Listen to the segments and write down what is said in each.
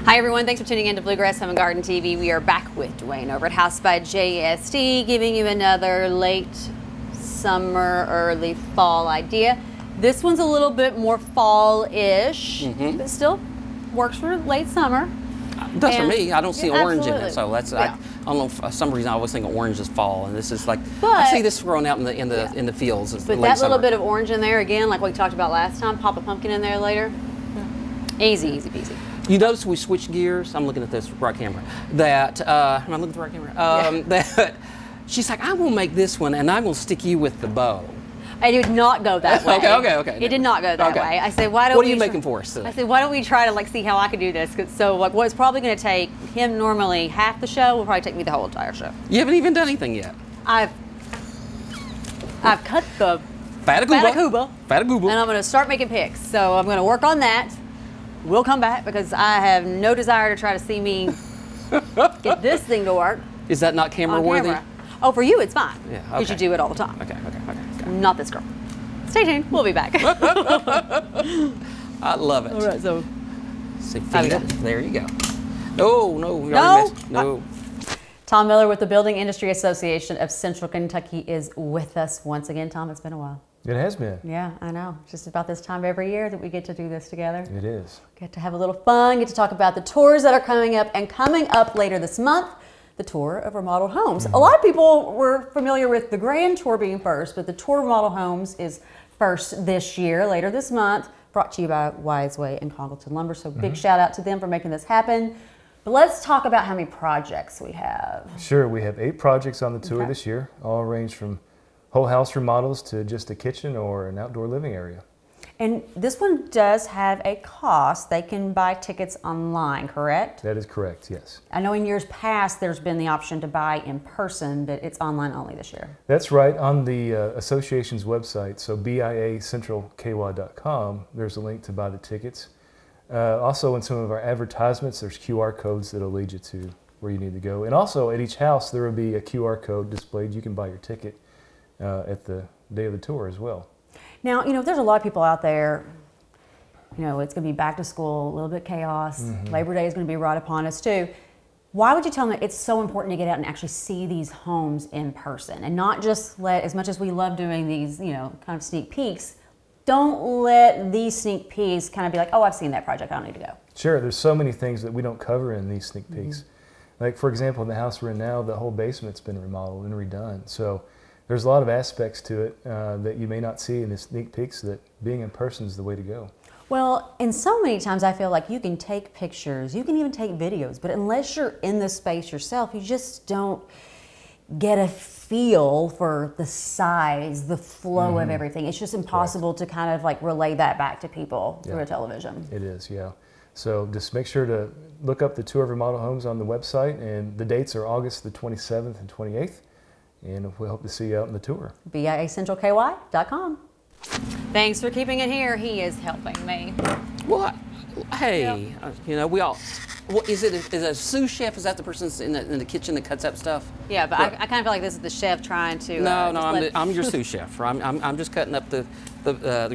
Hi everyone, thanks for tuning in to Bluegrass Home Garden TV. We are back with Dwayne over at House by JSD, giving you another late summer, early fall idea. This one's a little bit more fall-ish, but still works for late summer. It does for me. I don't see orange in it, so that's yeah. I don't know. For some reason, I always think of orange is fall, and this is like I see this growing out in the fields. But that little bit of orange in there again, like we talked about last time, pop a pumpkin in there later. Easy, easy peasy. You notice we switched gears. I'm looking at this right camera. That am I looking at the right camera? That she's like, I will make this one, and I will stick you with the bow. I did not go that way. Okay. It did not go that way. I said, why don't What are you making for us today? I said, why don't we try to like see how I could do this? So like, what's probably going to take him normally half the show will probably take me the whole entire show. You haven't even done anything yet. I've cut the Fatacuba. And I'm going to start making picks. So I'm going to work on that. We'll come back because I have no desire to try to see me get this thing to work. Is that not camera worthy? Oh, for you, it's fine. Yeah, because you do it all the time. Okay. Not this girl. Stay tuned. We'll be back. I love it. All right, so. See, there you go. No. Tom Miller with the Building Industry Association of Central Kentucky is with us once again. Tom, it's been a while. It has been. Yeah, I know. It's just about this time every year that we get to do this together. It is. Get to have a little fun, get to talk about the tours that are coming up, and coming up later this month, the tour of remodeled homes. A lot of people were familiar with the grand tour being first, but the tour of remodeled homes is first this year, later this month, brought to you by Wiseway and Congleton Lumber. So big shout out to them for making this happen. But let's talk about how many projects we have. Sure, we have 8 projects on the tour this year, all range from whole house remodels to just a kitchen or an outdoor living area. And this one does have a cost. They can buy tickets online, correct? That is correct, yes. I know in years past there's been the option to buy in person, but it's online only this year. That's right. On the association's website, so biacentralky.com, there's a link to buy the tickets. Also in some of our advertisements, there's QR codes that'll lead you to where you need to go. And also at each house, there will be a QR code displayed. You can buy your ticket at the day of the tour as well. Now, you know, there's a lot of people out there, you know, it's going to be back to school, a little bit chaos. Labor Day is going to be right upon us too. Why would you tell them it's so important to get out and actually see these homes in person and not just let, as much as we love doing these, you know, kind of sneak peeks, don't let these sneak peeks kind of be like, oh, I've seen that project, I don't need to go. Sure, there's so many things that we don't cover in these sneak peeks. Like, for example, in the house we're in now, the whole basement's been remodeled and redone. So there's a lot of aspects to it that you may not see in the sneak peeks that being in person is the way to go. Well, and so many times I feel like you can take pictures, you can even take videos, but unless you're in the space yourself, you just don't get a feel for the size, the flow of everything. It's just impossible to kind of like relay that back to people through a television. It is, yeah. So just make sure to look up the Tour of Remodeled Homes on the website, and the dates are August the 27th and 28th. And we hope to see you out on the tour. biacentralky.com. Thanks for keeping it here. He is helping me. What? Hey, you know, we all. What is it? Is it a sous chef? Is that the person in the kitchen that cuts up stuff? Yeah, but I kind of feel like this is the chef trying to. No, I'm your sous chef. I'm just cutting up the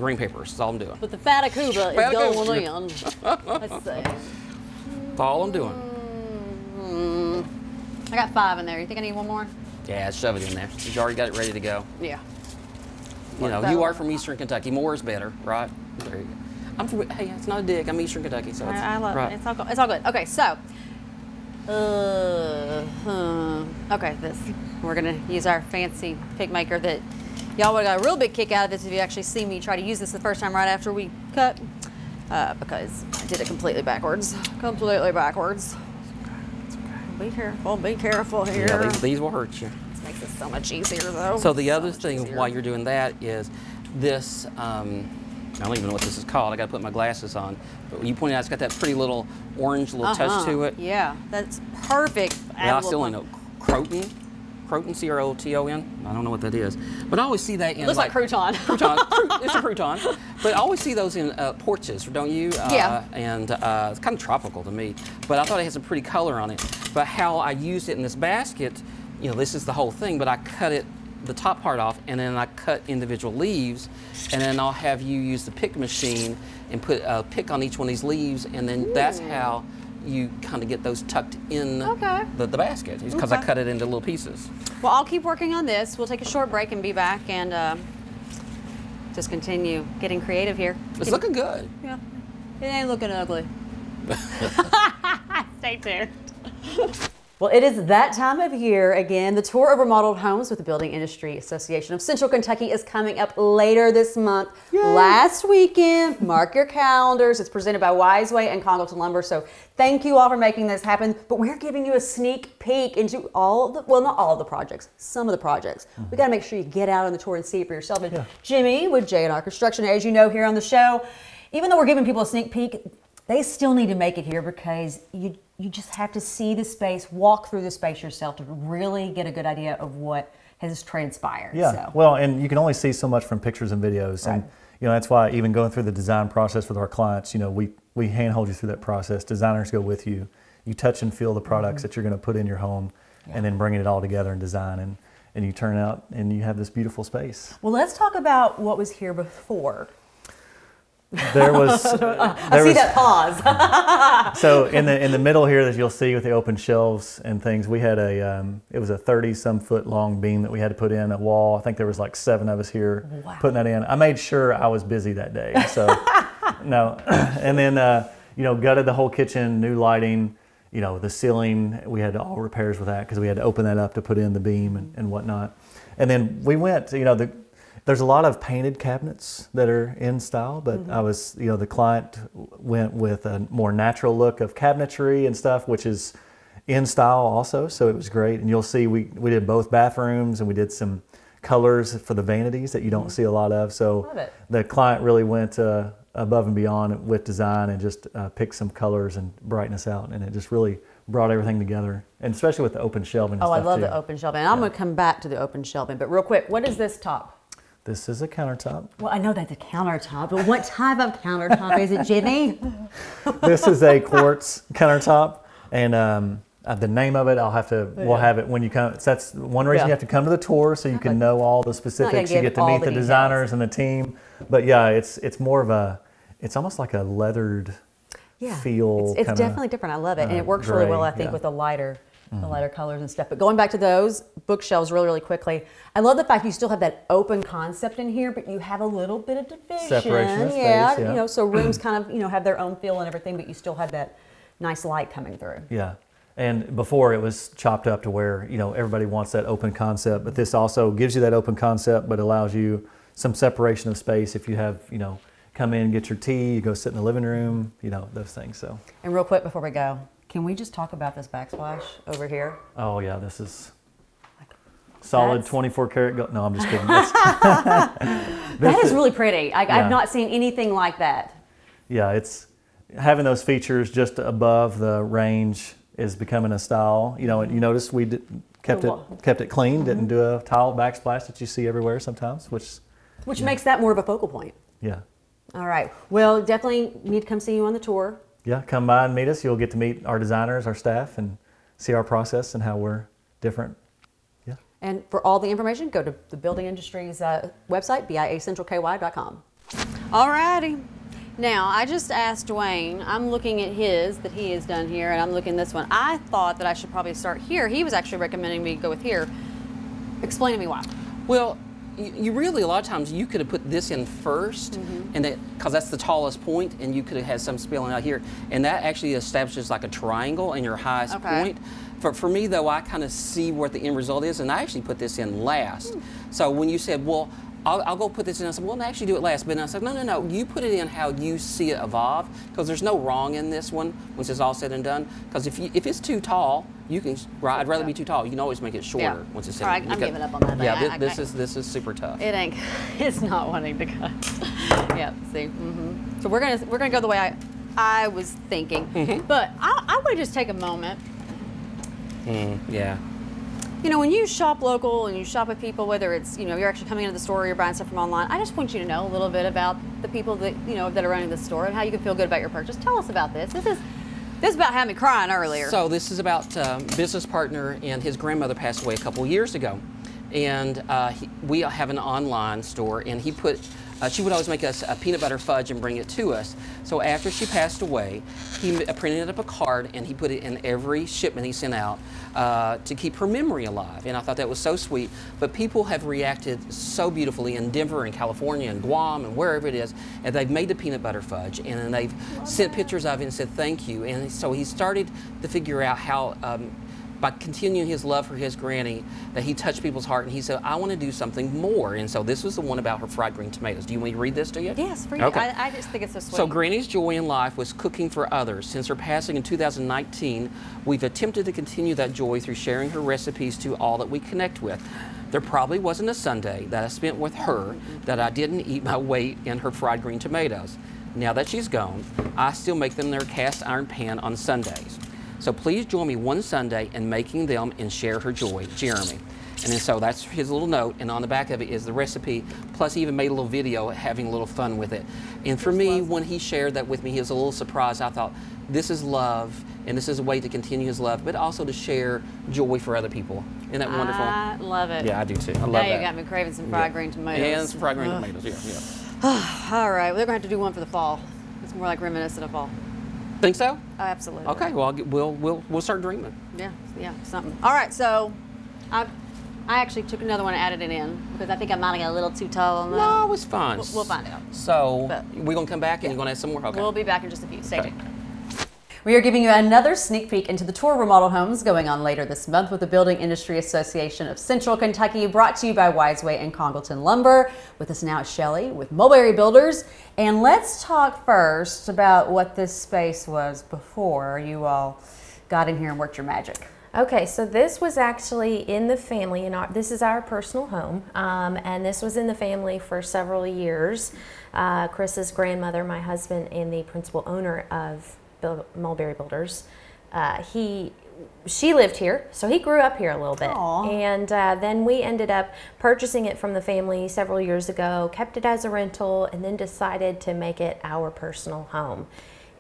green papers. That's all I'm doing. But the fatacuba is going in. Let's see. That's all I'm doing. I got 5 in there. You think I need one more? Yeah, shove it in there. You already got it ready to go. Yeah. You know, you are from Eastern Kentucky. More is better, right? There you go. I'm from. Hey, it's not a dig. I'm Eastern Kentucky, so I love it. It's all good. Okay, so. Okay, we're gonna use our fancy pick maker that y'all would have got a real big kick out of this if you actually see me try to use this the first time right after we cut, because I did it completely backwards. Be careful here. Yeah, these will hurt you. This makes it so much easier though. So the other thing while you're doing that is this, I don't even know what this is called. I got to put my glasses on. But you pointed out it's got that pretty little orange touch to it. Yeah, that's perfect. I still don't know. Croton, C-R-O-T-O-N. I don't know what that is. But I always see that in looks like crouton. It's a crouton. But I always see those in porches, don't you? Yeah. And it's kind of tropical to me. But I thought it had some pretty color on it. But how I used it in this basket, you know, this is the whole thing, but I cut it, the top part off, and then I cut individual leaves, and then I'll have you use the pick machine and put a pick on each one of these leaves, and then that's how you kind of get those tucked in Okay. the basket, because I cut it into little pieces. Well, I'll keep working on this. We'll take a short break and be back and just continue getting creative here. It's looking good. Yeah. It ain't looking ugly. Stay tuned. Well, it is that time of year again. The tour of remodeled homes with the Building Industry Association of Central Kentucky is coming up later this month. Yay. Last weekend, mark your calendars. It's presented by Wiseway and Congleton Lumber. So thank you all for making this happen. But we're giving you a sneak peek into all of the, well, not all of the projects, some of the projects. We got to make sure you get out on the tour and see it for yourself. And Jimmy with J&R Construction, as you know here on the show, even though we're giving people a sneak peek, they still need to make it here because you just have to see the space, walk through the space yourself to really get a good idea of what has transpired. Yeah, so. Well, and you can only see so much from pictures and videos. Right. And, that's why even going through the design process with our clients, we handhold you through that process. Designers go with you. You touch and feel the products that you're going to put in your home and then bringing it all together in design. And you turn out and you have this beautiful space. Well, let's talk about what was here before. There was. I see that pause. So in the middle here that you'll see with the open shelves and things, we had it was a 30-some foot long beam that we had to put in a wall. I think there was like 7 of us here putting that in. I made sure I was busy that day. So no, and then gutted the whole kitchen, new lighting. The ceiling, we had all repairs with that because we had to open that up to put in the beam and whatnot. And then we went. There's a lot of painted cabinets that are in style, but I was, the client went with a more natural look of cabinetry and stuff, which is in style also, so it was great. And you'll see we did both bathrooms and we did some colors for the vanities that you don't see a lot of. So the client really went above and beyond with design and just picked some colors and brightness out, and it just really brought everything together, and especially with the open shelving and stuff. I love the open shelving. And I'm going to come back to the open shelving, but real quick, what is this top? This is a countertop. Well, I know that's a countertop, but what type of countertop is it, Jimmy? This is a quartz countertop, and the name of it, we'll have it when you come. So that's one reason you have to come to the tour, so you can know all the specifics. You get to meet the designers and the team. But yeah, it's more of it's almost like a leathered feel. It's definitely different. I love it, and it works really well, I think, with the lighter colors and stuff. But going back to those bookshelves really quickly, I love the fact you still have that open concept in here, but you have a little bit of division. Separation of space, so rooms kind of, have their own feel and everything, but you still have that nice light coming through. Yeah. And before it was chopped up to where, everybody wants that open concept, but this also gives you that open concept, but allows you some separation of space if you have, come in, get your tea, you go sit in the living room, those things. So. And real quick before we go, can we just talk about this backsplash over here? Oh yeah, this is solid 24 karat gold. No, I'm just kidding. That is really pretty. I've not seen anything like that. Yeah, it's having those features just above the range is becoming a style. You notice we kept it clean, didn't do a tile backsplash that you see everywhere sometimes, which makes that more of a focal point. Yeah. All right. Well, definitely need to come see you on the tour. Yeah, come by and meet us. You'll get to meet our designers, our staff, and see our process and how we're different. Yeah. And for all the information, go to the Building Industry's website, biacentralky.com. All righty. Now, I just asked Dwayne, I'm looking at his that he has done here, and I'm looking at this one. I thought that I should probably start here. He was actually recommending me go with here. Explain to me why. Well, you really, a lot of times, you could have put this in first, and because that's the tallest point, and you could have had some spilling out here, and that actually establishes like a triangle in your highest point. For me, though, I kind of see what the end result is, and I actually put this in last. So when you said, well, I'll go put this in, I said, well, no, actually do it last. But I said, no, you put it in how you see it evolve, because there's no wrong in this one once it's all said and done. Because if it's too tall, you can, I'd rather be too tall. You can always make it shorter once it's in. All right, I'm giving up on that. Yeah, this is super tough. It ain't, it's not wanting to cut. Yeah, see. So we're gonna go the way I was thinking. But I would just take a moment. Yeah. When you shop local and you shop with people, whether it's, you're actually coming into the store or you're buying stuff from online, I just want you to know a little bit about the people that, that are running the store and how you can feel good about your purchase. Tell us about this. This is about having me crying earlier. So this is about business partner, and his grandmother passed away a couple years ago. And we have an online store, and he put she would always make us a peanut butter fudge and bring it to us. So after she passed away, he printed up a card and he put it in every shipment he sent out to keep her memory alive. And I thought that was so sweet. But people have reacted so beautifully in Denver and California and Guam and wherever it is, and they've made the peanut butter fudge, and then they've sent pictures of it and said thank you. And so he started to figure out how, by continuing his love for his granny, that he touched people's heart, and he said, I want to do something more. And so this was the one about her fried green tomatoes. Do you want me to read this to you? Yes, read okay. it. I just think it's so sweet. So Granny's joy in life was cooking for others. Since her passing in 2019, we've attempted to continue that joy through sharing her recipes to all that we connect with. There probably wasn't a Sunday that I spent with her that I didn't eat my weight in her fried green tomatoes. Now that she's gone, I still make them in their cast iron pan on Sundays. So please join me one Sunday in making them and share her joy, Jeremy. And then so that's his little note, and on the back of it is the recipe, plus he even made a little video having a little fun with it. And for me, when he shared that with me, he was a little surprised. I thought, this is love, and this is a way to continue his love, but also to share joy for other people. Isn't that wonderful? I love it. Yeah, I do too. I love now that. you got me craving some fried green tomatoes. And some fried green tomatoes, yeah. All right, well, they're going to have to do one for the fall. It's more like reminiscent of fall. Think so? Oh, absolutely. Okay, well, we'll start dreaming. Yeah, something. All right, so I actually took another one and added it in because I think I might have got a little too tall on that. No, it was fun. We'll find out. So But- we're going to come back and you're going to add some more? Okay. We'll be back in just a few. Stay Okay. tuned. We are giving you another sneak peek into the tour of remodeled homes going on later this month with the Building Industry Association of Central Kentucky, brought to you by Wiseway and Congleton Lumber. With us now is Shelley with Mulberry Builders. And let's talk first about what this space was before you all got in here and worked your magic. Okay, so this was actually in the family, and this is our personal home, and this was in the family for several years. Chris's grandmother, my husband, and the principal owner of Mulberry Builders, she lived here, so he grew up here a little bit. Aww. And then we ended up purchasing it from the family several years ago, kept it as a rental, and then decided to make it our personal home.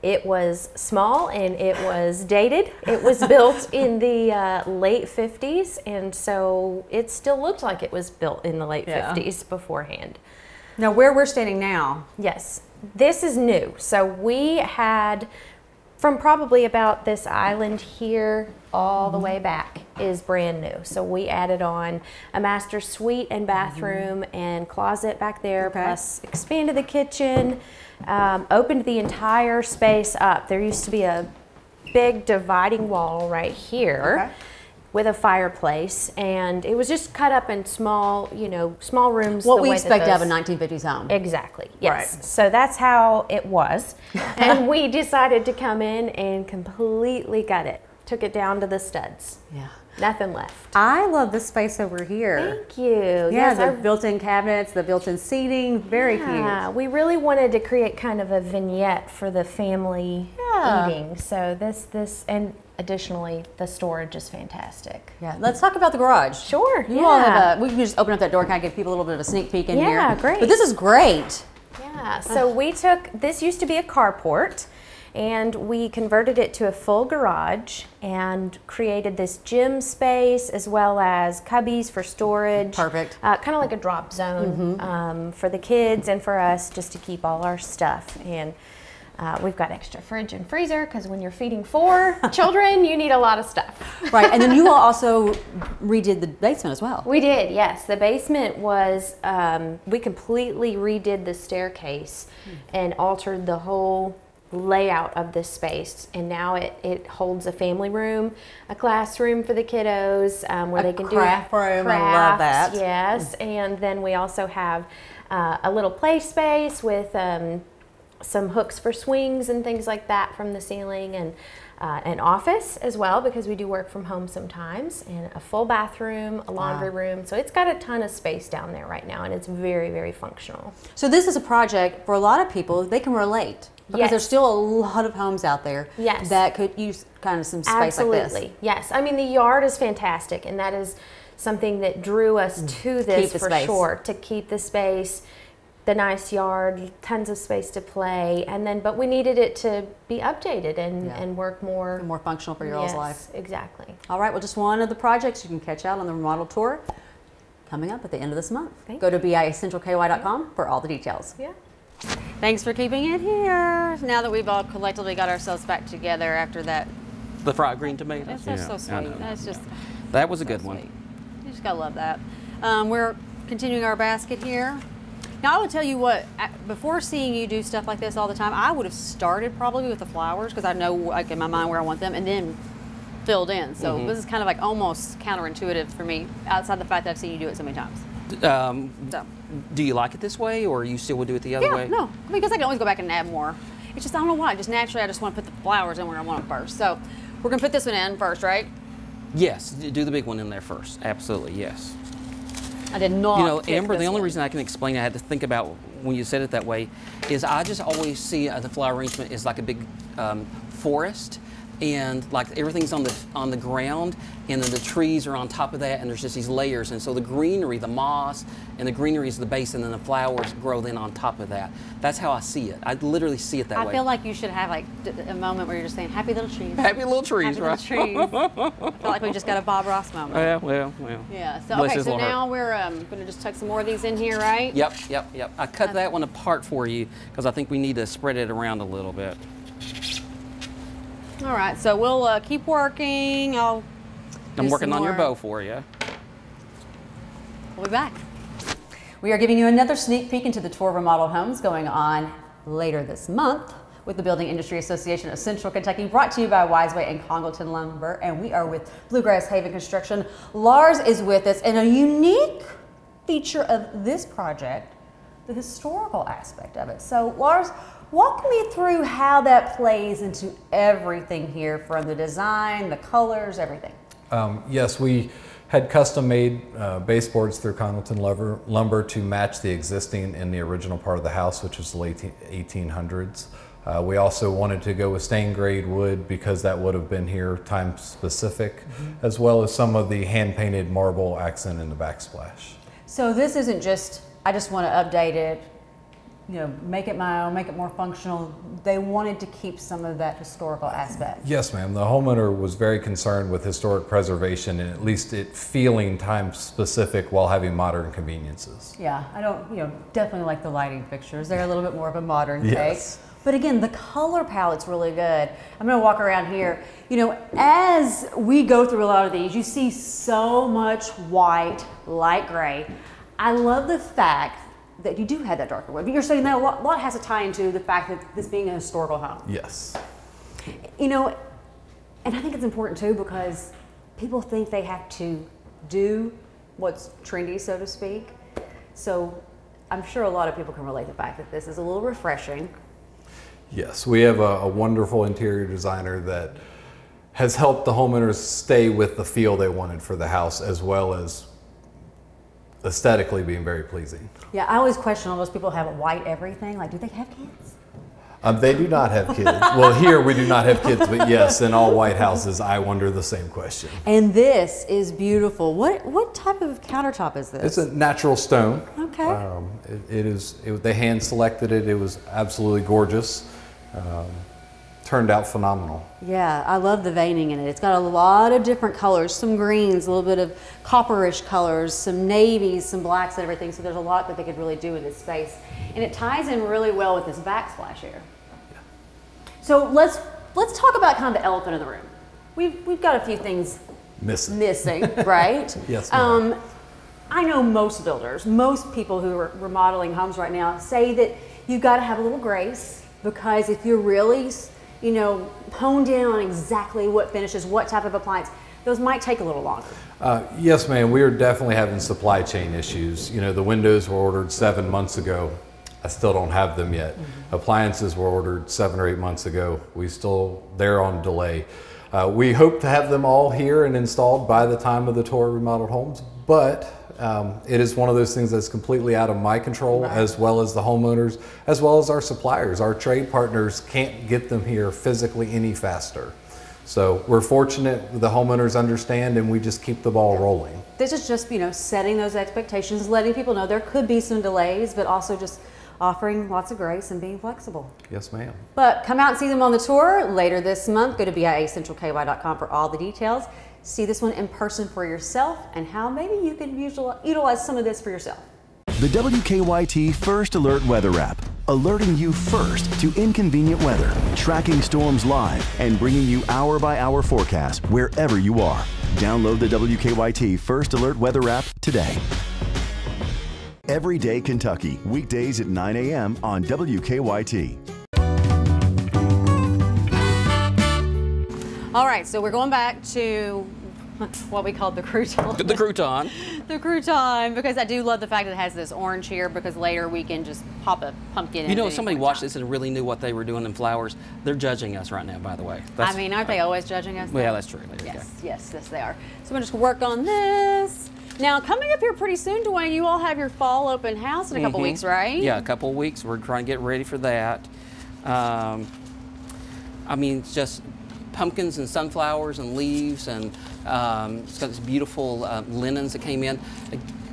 It was small and it was dated. It was built in the late 50s, and so it still looked like it was built in the late 50s beforehand. Now, where we're standing now, Yes, this is new. So we had, from probably about this island here all the way back is brand new. So we added on a master suite and bathroom and closet back there, plus expanded the kitchen, opened the entire space up. There used to be a big dividing wall right here. With a fireplace, and it was just cut up in small, small rooms. what we expect out of a 1950s home. Exactly, yes. Right. So that's how it was. And we decided to come in and completely gut it. Took it down to the studs. Yeah. Nothing left. I love this space over here. Thank you. Yeah, Yes, the built-in cabinets, the built-in seating, very cute. we really wanted to create kind of a vignette for the family eating. So this, and additionally, the storage is fantastic. Yeah, let's talk about the garage. Sure, You all have we can just open up that door and kind of give people a little bit of a sneak peek in here. Yeah, great. But this is great. Yeah, so we took, this used to be a carport, and we converted it to a full garage and created this gym space as well as cubbies for storage. Perfect. Kind of like a drop zone for the kids and for us, just to keep all our stuff. And we've got extra fridge and freezer because when you're feeding 4 children, you need a lot of stuff. Right, and then you all also redid the basement as well. We did, yes. The basement was, we completely redid the staircase and altered the whole layout of this space, and now it holds a family room, a classroom for the kiddos, where they can do craft room. I love that. Yes, and then we also have a little play space with some hooks for swings and things like that from the ceiling, and an office as well because we do work from home sometimes, and a full bathroom, a laundry room. So it's got a ton of space down there right now, and it's very, very functional. So this is a project for a lot of people. They can relate because there's still a lot of homes out there that could use kind of some space like this. Absolutely, yes. I mean, the yard is fantastic, and that is something that drew us to this for sure, to keep the space, the nice yard, tons of space to play, and then, but we needed it to be updated and work more functional for your all's life. Exactly. All right, well, just one of the projects you can catch out on the remodel tour coming up at the end of this month. Thank Go to biacentralky.com for all the details. Yeah. Thanks for keeping it here. Now that we've all collectively got ourselves back together after that. The fried green tomatoes. That's so sweet. That's just. That was a good so one. sweet. You just gotta love that. We're continuing our basket here. Now I would tell you what, before seeing you do stuff like this all the time, I would have started probably with the flowers because I know like in my mind where I want them and then filled in. So this is kind of like almost counterintuitive for me outside the fact that I've seen you do it so many times. So. Do you like it this way or you still would do it the other way? No, because I can always go back and add more. It's just, I don't know why, just naturally I just want to put the flowers in where I want them first. So we're gonna put this one in first, right? Yes, do the big one in there first. Absolutely, yes. I did not. You know, Amber, the only reason I can explain, I had to think about when you said it that way, is I just always see the flower arrangement as like a big forest, and like everything's on the ground, and then the trees are on top of that, and there's just these layers, and so the greenery, the moss, and the greenery is the base, and then the flowers grow then on top of that. That's how I see it. I literally see it that way. I feel like you should have like a moment where you're just saying, happy little trees. Happy little trees, happy right? Little trees. I feel like we just got a Bob Ross moment. Well. Yeah, so Bless okay, his so little now heart. we're gonna just tuck some more of these in here, right? Yep. I cut that one apart for you because I think we need to spread it around a little bit. All right, so we'll keep working. I'm working on your bow for you. We'll be back. We are giving you another sneak peek into the tour of remodel homes going on later this month with the Building Industry Association of Central Kentucky, brought to you by Wiseway and Congleton Lumber, and we are with Bluegrass Haven Construction. Lars is with us, and a unique feature of this project, the historical aspect of it. So Lars, walk me through how that plays into everything here, from the design, the colors, everything. Yes, we had custom-made baseboards through Congleton Lumber to match the existing in the original part of the house, which was the late 1800s. We also wanted to go with stained grade wood because that would have been here time specific, as well as some of the hand-painted marble accent in the backsplash. So this isn't just, I just want to update it, you know, make it my own, make it more functional. They wanted to keep some of that historical aspect. Yes, ma'am. The homeowner was very concerned with historic preservation and at least it feeling time specific while having modern conveniences. Yeah, I don't, definitely like the lighting fixtures. They're a little bit more of a modern Yes. take. But again, the color palette's really good. I'm gonna walk around here. As we go through a lot of these, you see so much white, light gray. I love the fact that you do have that darker wood, but you're saying that a lot has to tie into the fact that this being a historical home. Yes. And I think it's important too because people think they have to do what's trendy, so to speak. So I'm sure a lot of people can relate to the fact that this is a little refreshing. Yes, we have a wonderful interior designer that has helped the homeowners stay with the feel they wanted for the house, as well as aesthetically being very pleasing. Yeah, I always question all those people who have white everything. Like, do they have kids? They do not have kids. Well, here we do not have kids, but yes, in all white houses, I wonder the same question. And this is beautiful. What type of countertop is this? It's a natural stone. Okay. They hand selected it. It was absolutely gorgeous. Turned out phenomenal. Yeah, I love the veining in it. It's got a lot of different colors, some greens, a little bit of copperish colors, some navies, some blacks and everything. So there's a lot that they could really do with this space. And it ties in really well with this backsplash here. Yeah. So let's talk about kind of the elephant in the room. We've got a few things missing, right? Yes, ma'am. I know most builders, most people who are remodeling homes right now say that you've got to have a little grace, because if you're really honed in on exactly what finishes, what type of appliance, those might take a little longer. Yes, ma'am. We are definitely having supply chain issues. The windows were ordered 7 months ago. I still don't have them yet. Appliances were ordered 7 or 8 months ago. They're on delay. We hope to have them all here and installed by the time of the tour of remodeled homes, but it is one of those things that's completely out of my control, as well as the homeowners, as well as our suppliers. Our trade partners can't get them here physically any faster. So we're fortunate the homeowners understand, and we just keep the ball rolling. This is just, setting those expectations, letting people know there could be some delays, but also just offering lots of grace and being flexible. Yes, ma'am. But come out and see them on the tour later this month. Go to biacentralky.com for all the details. see this one in person for yourself and how maybe you can utilize some of this for yourself. The WKYT First Alert Weather app, alerting you first to inconvenient weather, tracking storms live, and bringing you hour-by-hour forecasts wherever you are. Download the WKYT First Alert Weather app today. Everyday Kentucky, weekdays at 9 a.m. on WKYT. All right, so we're going back to what we called the crouton. The crouton. The crouton, because I do love the fact that it has this orange here, because later we can just pop a pumpkin in. You know, if somebody watched this and really knew what they were doing in flowers, they're judging us right now, by the way. I mean, aren't they always judging us? Well, yeah, that's true. There you go. Yes, they are. So we're just gonna work on this. Now, coming up here pretty soon, Dwayne, you all have your fall open house in a couple weeks, right? Yeah, a couple of weeks. We're trying to get ready for that. I mean, it's just pumpkins and sunflowers and leaves, and it's got this beautiful linens that came in.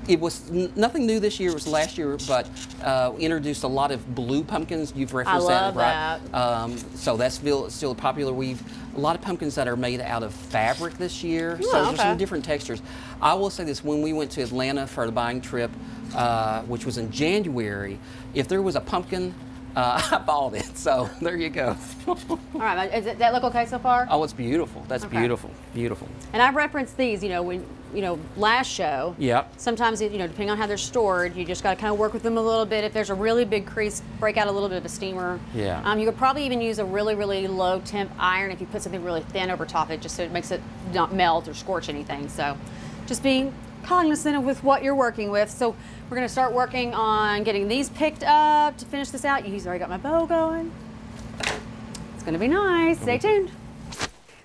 It was nothing new this year. It was last year, but we introduced a lot of blue pumpkins. You've referenced that, right? So that's still popular. We've a lot of pumpkins that are made out of fabric this year. So there's some different textures. I will say this: when we went to Atlanta for the buying trip, which was in January, if there was a pumpkin, I bought it. So there you go. All right, does that look okay so far? Oh, it's beautiful. That's beautiful, beautiful. And I've referenced these, when, last show. Yep. Sometimes, depending on how they're stored, you just got to kind of work with them a little bit. If there's a really big crease, break out a little bit of a steamer. Yeah. You could probably even use a really, really low temp iron if you put something really thin over top of it, just so it makes it not melt or scorch anything. So just being cognizant with what you're working with. So we're going to start working on getting these picked up to finish this out. You've already got my bow going. It's going to be nice. Stay tuned.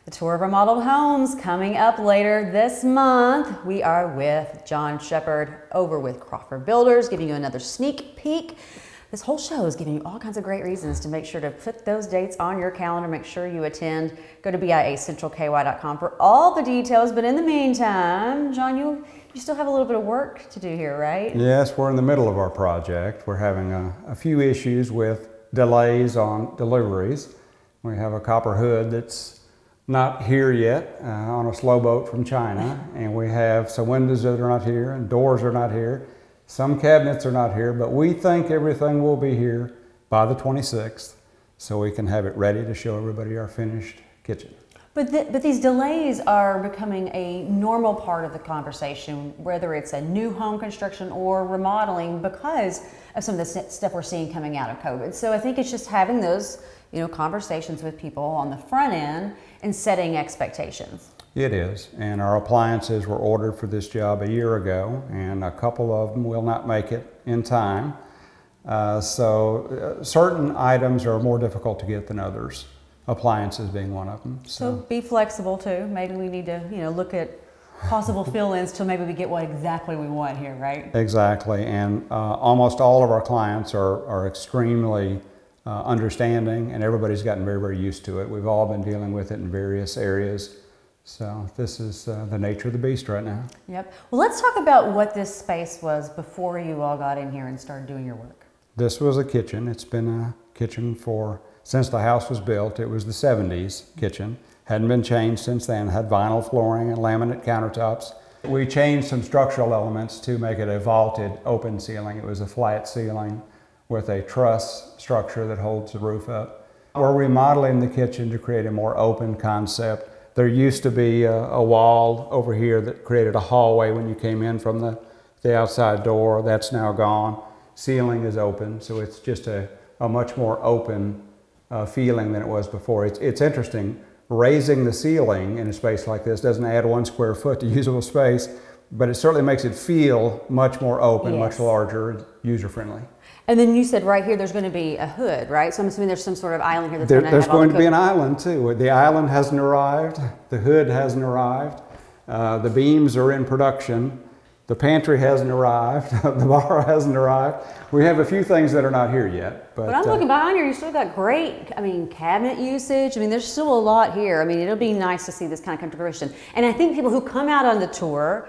The tour of remodeled homes coming up later this month. We are with John Shepard over with Crawford Builders, giving you another sneak peek. This whole show is giving you all kinds of great reasons to make sure to put those dates on your calendar. Make sure you attend. Go to BIACentralKY.com for all the details. But in the meantime, John, you still have a little bit of work to do here, right? Yes, we're in the middle of our project. We're having a few issues with delays on deliveries. We have a copper hood that's not here yet on a slow boat from China, and we have some windows that are not here and doors are not here. Some cabinets are not here, but we think everything will be here by the 26th, so we can have it ready to show everybody our finished kitchen. But these delays are becoming a normal part of the conversation, whether it's a new home construction or remodeling, because of some of the stuff we're seeing coming out of COVID. So I think it's just having those, conversations with people on the front end and setting expectations. It is, and our appliances were ordered for this job a year ago, and a couple of them will not make it in time. So certain items are more difficult to get than others. Appliances being one of them. So be flexible too. Maybe we need to, look at possible fill-ins till maybe we get what exactly we want here, right? Exactly, and almost all of our clients are extremely understanding, and everybody's gotten very, very used to it. We've all been dealing with it in various areas. So this is the nature of the beast right now. Yep. Well, let's talk about what this space was before you all got in here and started doing your work. This was a kitchen. It's been a kitchen since the house was built. It was the 70s kitchen. Hadn't been changed since then. Had vinyl flooring and laminate countertops. We changed some structural elements to make it a vaulted open ceiling. It was a flat ceiling with a truss structure that holds the roof up. We're remodeling the kitchen to create a more open concept. There used to be a wall over here that created a hallway when you came in from the outside door. That's now gone. Ceiling is open, so it's just a much more open feeling than it was before. It's interesting. Raising the ceiling in a space like this doesn't add 1 square foot to usable space, but it certainly makes it feel much more open, much larger, user-friendly. And then you said right here there's going to be a hood, right? So I'm assuming there's some sort of island here that's There's going to be an island too. The island hasn't arrived. The hood hasn't arrived. The beams are in production. The pantry hasn't arrived. The bar hasn't arrived. We have a few things that are not here yet. But I'm looking behind here, you still got great, cabinet usage. There's still a lot here. It'll be nice to see this kind of come to fruition. And I think people who come out on the tour,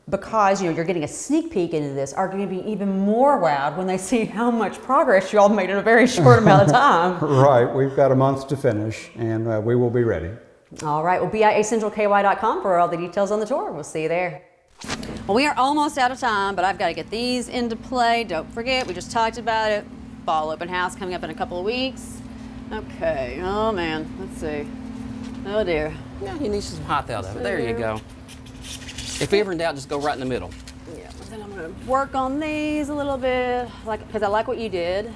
because you're getting a sneak peek into this, are going to be even more wowed when they see how much progress you all made in a very short amount of time. Right. We've got a month to finish, and we will be ready. All right, well, BIACentralKY.com for all the details on the tour. We'll see you there. Well, we are almost out of time, but I've got to get these into play. Don't forget, we just talked about it. Fall open house coming up in a couple of weeks. Okay, oh man, let's see. Oh dear. Yeah, you need some height out of it. There you go. If you're ever in doubt, just go right in the middle. Yeah, then I'm going to work on these a little bit, because I like what you did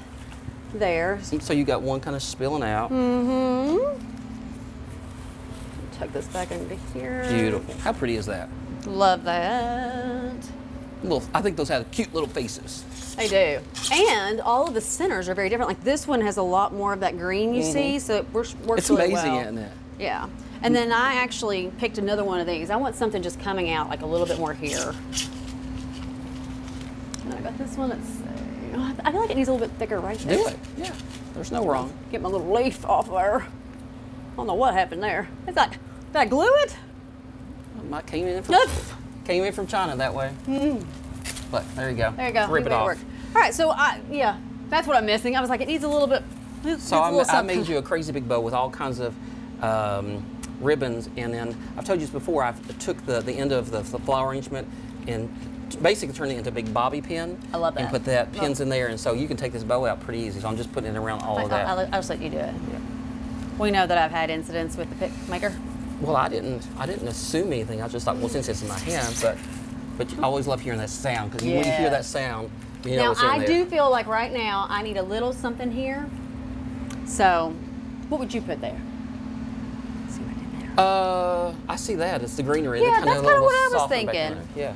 there. So you got one kind of spilling out. Mm-hmm. Tuck this back into here. Beautiful. How pretty is that? Love that. I think those have cute little faces. They do. And all of the centers are very different. Like this one has a lot more of that green you see, so it works it's really amazing, well. isn't it? Yeah. And then I actually picked another one of these. I want something just coming out like a little bit more here. And I got this one, let's see. Oh, I feel like it needs a little bit thicker right there. Do it. Yeah. There's no wrong. Get my little leaf off there. I don't know what happened there. It's like, did I glue it? It came in from China that way. But there you go. There you go. Rip it off. Work. All right, so yeah, that's what I'm missing. I was like, it needs a little bit. So I made you a crazy big bow with all kinds of ribbons, and then I've told you this before. I took the end of the flower arrangement and basically turned it into a big bobby pin. I love that. And put that pins in there, and so you can take this bow out pretty easy. So I'm just putting it around all of that. I'll just let you do it. Yeah. We know that I've had incidents with the pick maker. Well, I didn't assume anything. I just thought, well, since it's in my hand, but I always love hearing that sound, because when you hear that sound, you know it's in there. Now, I do feel like right now I need a little something here. So, what would you put there? See what I did there? I see that. It's the greenery. Yeah, that's kind of what I was thinking. Yeah.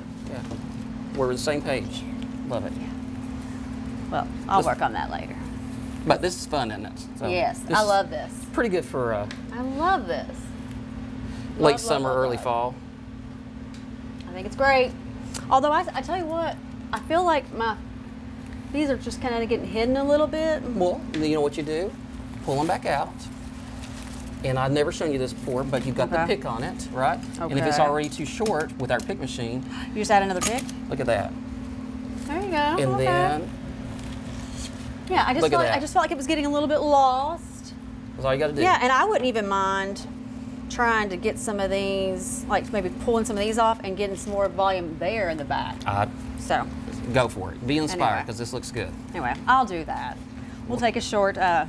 We're on the same page. Love it. Well, I'll work on that later. But this is fun, isn't it? So yes, I love this. Pretty good for I love this. late summer, early fall. I think it's great. Although I tell you what, I feel like these are just kind of getting hidden a little bit. Well, you know what you do? Pull them back out. And I've never shown you this before, but you've got the pick on it, right? Okay. And if it's already too short with our pick machine, you just add another pick? look at that. There you go. And then, yeah, I just felt like it was getting a little bit lost. that's all you got to do. Yeah, and I wouldn't even mind trying to get some of these, like maybe pulling some of these off and getting some more volume there in the back. So go for it. Be inspired, because this looks good. Anyway, I'll do that. We'll take a short. Well,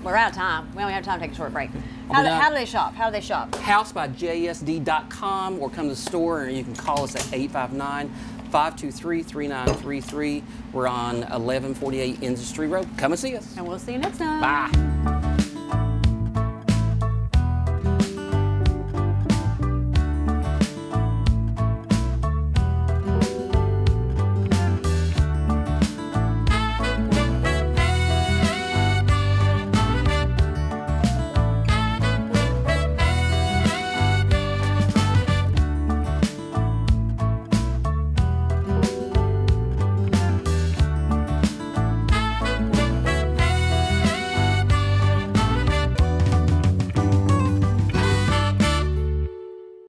we're out of time. We only have time to take a short break. How do they shop? How do they shop? Housebyjsd.com, or come to the store, and you can call us at 859-523-3933. We're on 1148 Industry Road. Come and see us. And we'll see you next time. Bye.